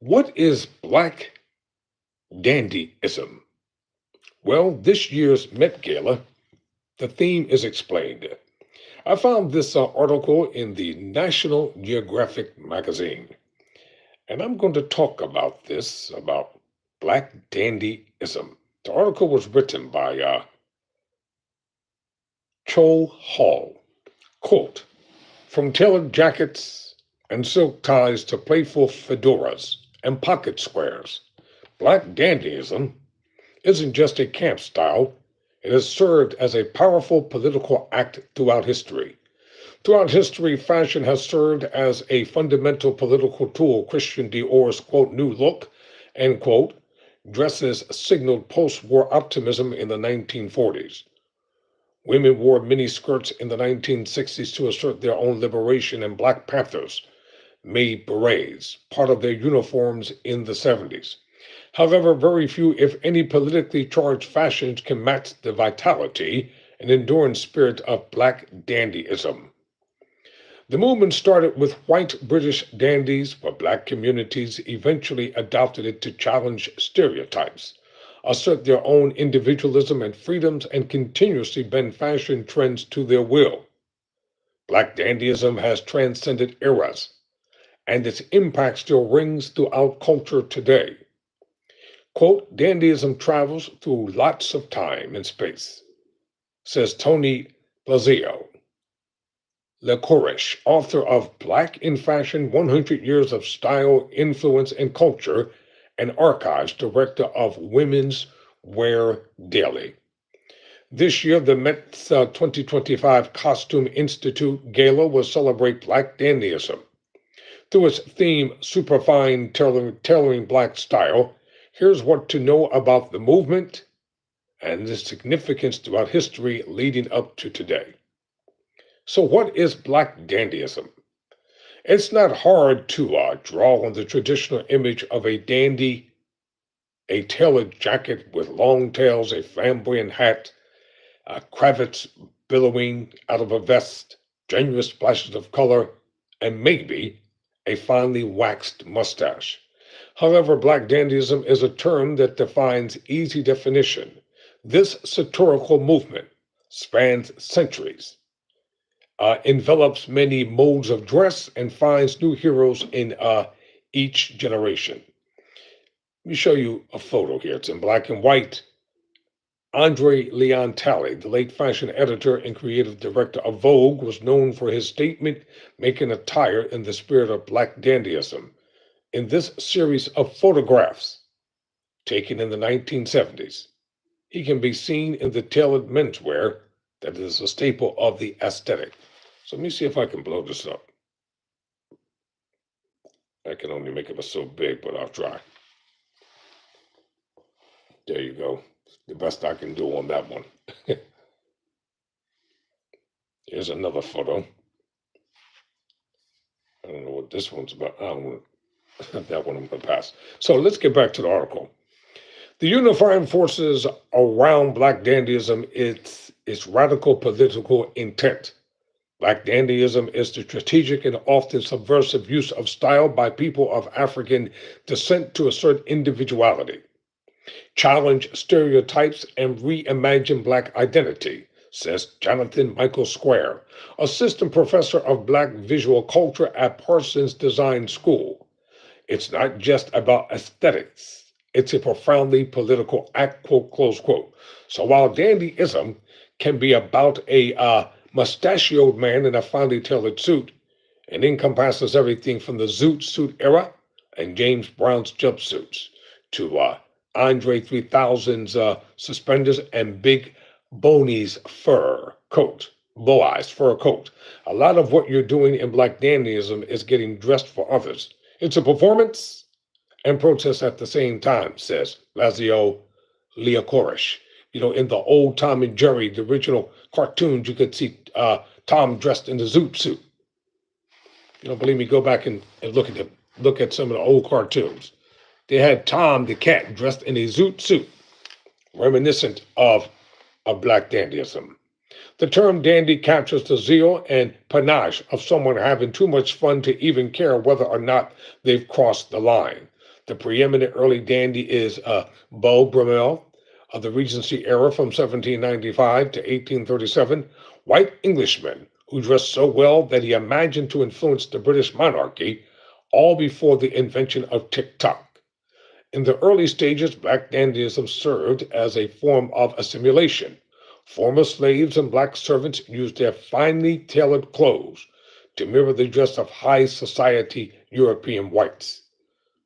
What is Black Dandyism? Well, this year's Met Gala, the theme is explained. I found this article in the National Geographic magazine, and I'm going to talk about about Black Dandyism. The article was written by Cho Hall. Quote, from tailored jackets and silk ties to playful fedoras and pocket squares, Black Dandyism isn't just a camp style, it has served as a powerful political act throughout history. Throughout history, fashion has served as a fundamental political tool. Christian Dior's, quote, new look, end quote, dresses signaled post-war optimism in the 1940s. Women wore mini-skirts in the 1960s to assert their own liberation, and Black Panthers made berets part of their uniforms in the 70s. However, very few, if any, politically charged fashions can match the vitality and enduring spirit of Black dandyism. The movement started with white British dandies, but Black communities eventually adopted it to challenge stereotypes, assert their own individualism and freedoms, and continuously bend fashion trends to their will. Black dandyism has transcended eras, and its impact still rings throughout culture today. Quote, dandyism travels through lots of time and space, says Tony Blazio LeCourish, author of Black in Fashion, 100 Years of Style, Influence, and Culture, and Archives Director of Women's Wear Daily. This year, the Met's 2025 Costume Institute Gala will celebrate Black dandyism. Through its theme, Superfine Tailoring Black Style, here's what to know about the movement and its significance throughout history leading up to today. So what is Black dandyism? It's not hard to draw on the traditional image of a dandy, a tailored jacket with long tails, a flamboyant hat, cravats billowing out of a vest, generous splashes of color, and maybe a finely waxed mustache. However, Black dandyism is a term that defines easy definition. This satirical movement spans centuries, envelops many modes of dress, and finds new heroes in each generation. Let me show you a photo here. It's in black and white. Andre Leon Talley, the late fashion editor and creative director of Vogue, was known for his statement-making attire in the spirit of Black dandyism. In this series of photographs taken in the 1970s, he can be seen in the tailored menswear that is a staple of the aesthetic. So let me see if I can blow this up. I can only make it so big, but I'll try. There you go. The best I can do on that one. Here's another photo. I don't know what this one's about. I don't want that one I'm going to pass. So let's get back to the article. The unifying forces around Black dandyism is its radical political intent. Black dandyism is the strategic and often subversive use of style by people of African descent to assert individuality, challenge stereotypes, and reimagine Black identity, says Jonathan Michael Square, assistant professor of Black visual culture at Parsons Design School. It's not just about aesthetics. It's a profoundly political act, quote, close quote. So while dandyism can be about a mustachioed man in a finely tailored suit, and encompasses everything from the zoot suit era and James Brown's jumpsuits to Andre 3000's suspenders and Big Boney's fur coat, Boai's fur coat. A lot of what you're doing in Black dandyism is getting dressed for others. It's a performance and protest at the same time, says Lazio Leocorish. You know, in the old Tom and Jerry, the original cartoons, you could see Tom dressed in the zoot suit. You don't believe me? Go back and look at some of the old cartoons. They had Tom the cat dressed in a zoot suit, reminiscent of Black dandyism. The term dandy captures the zeal and panache of someone having too much fun to even care whether or not they've crossed the line. The preeminent early dandy is Beau Brummel of the Regency era from 1795 to 1837, white Englishman who dressed so well that he imagined to influence the British monarchy, all before the invention of TikTok. In the early stages, black dandyism served as a form of assimilation. Former slaves and black servants used their finely tailored clothes to mirror the dress of high society European whites.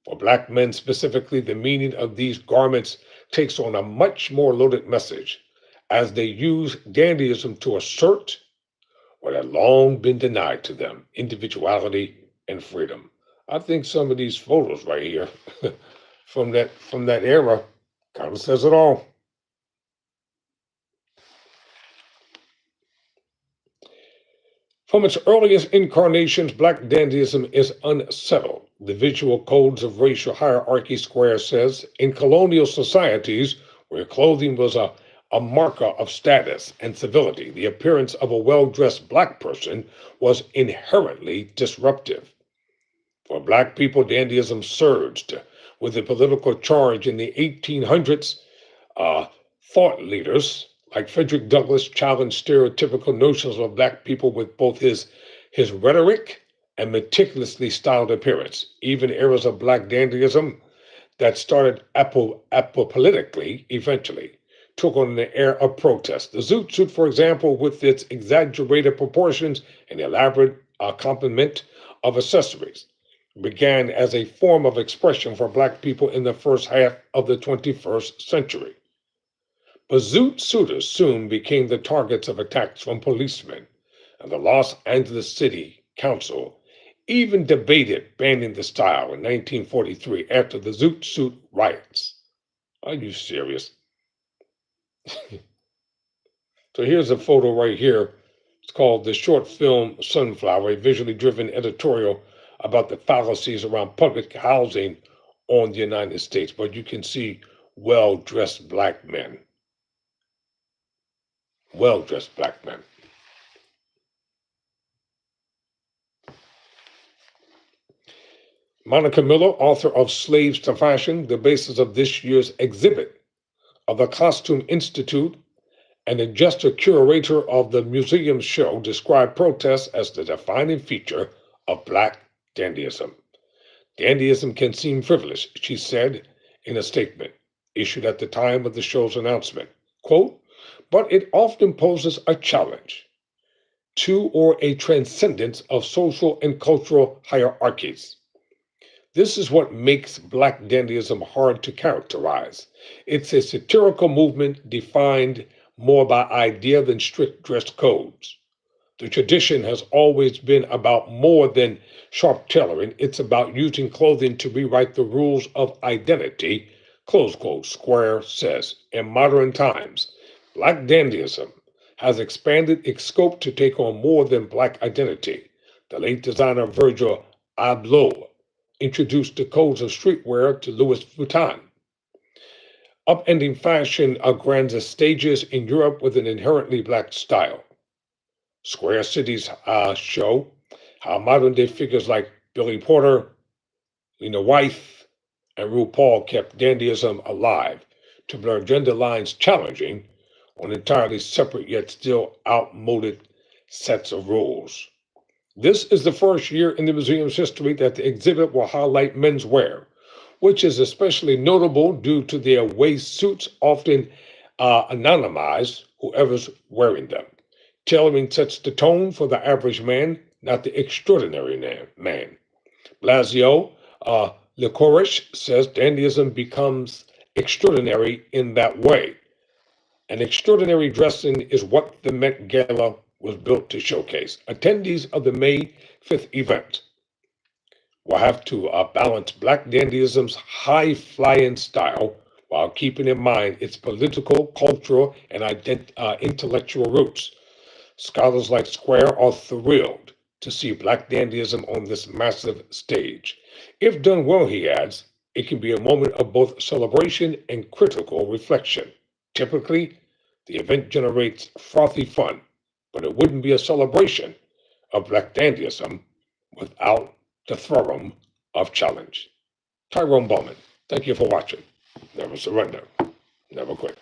For black men specifically, the meaning of these garments takes on a much more loaded message, as they use dandyism to assert what had long been denied to them: individuality and freedom. I think some of these photos right here from that era kind of says it all. From its earliest incarnations, black dandyism is unsettled. The visual codes of racial hierarchy, Square says, in colonial societies where clothing was a marker of status and civility, the appearance of a well dressed black person was inherently disruptive. For black people, dandyism surged with the political charge in the 1800s. Thought leaders like Frederick Douglass challenged stereotypical notions of black people with both his rhetoric and meticulously styled appearance. Even eras of black dandyism that started apolitically eventually took on an air of protest. The zoot suit, for example, with its exaggerated proportions and elaborate complement of accessories, began as a form of expression for black people in the first half of the 21st century. But zoot suiters soon became the targets of attacks from policemen, and the Los Angeles City Council even debated banning the style in 1943 after the zoot suit riots. Are you serious? So here's a photo right here. It's called the short film Sunflower, a visually driven editorial about the fallacies around public housing on the United States. But you can see well dressed black men. Well dressed black men. Monica Miller, author of Slaves to Fashion, the basis of this year's exhibit of the Costume Institute, and a gesture curator of the museum's show, described protests as the defining feature of black dandyism. Dandyism can seem frivolous, she said in a statement issued at the time of the show's announcement. Quote, but it often poses a challenge to or a transcendence of social and cultural hierarchies. This is what makes black dandyism hard to characterize. It's a satirical movement defined more by idea than strict dress codes. The tradition has always been about more than sharp tailoring. It's about using clothing to rewrite the rules of identity, close quote, Square says. In modern times, black dandyism has expanded its scope to take on more than black identity. The late designer Virgil Abloh introduced the codes of streetwear to Louis Vuitton, upending fashion grand stages in Europe with an inherently black style. Square Cities show how modern day figures like Billy Porter, Lena Waithe, and RuPaul kept dandyism alive to blur gender lines challenging on entirely separate yet still outmoded sets of rules. This is the first year in the museum's history that the exhibit will highlight men's wear, which is especially notable due to their waist suits often anonymize whoever's wearing them. Tailoring sets the tone for the average man, not the extraordinary man. Blasio Licorice says dandyism becomes extraordinary in that way. And extraordinary dressing is what the Met Gala was built to showcase. Attendees of the May 5th event will have to balance black dandyism's high flying style while keeping in mind its political, cultural, and intellectual roots. Scholars like Square are thrilled to see black dandyism on this massive stage. If done well, he adds, it can be a moment of both celebration and critical reflection. Typically, the event generates frothy fun, but it wouldn't be a celebration of black dandyism without the thrum of challenge. Tyrone Bowman. Thank you for watching. Never surrender. Never quit.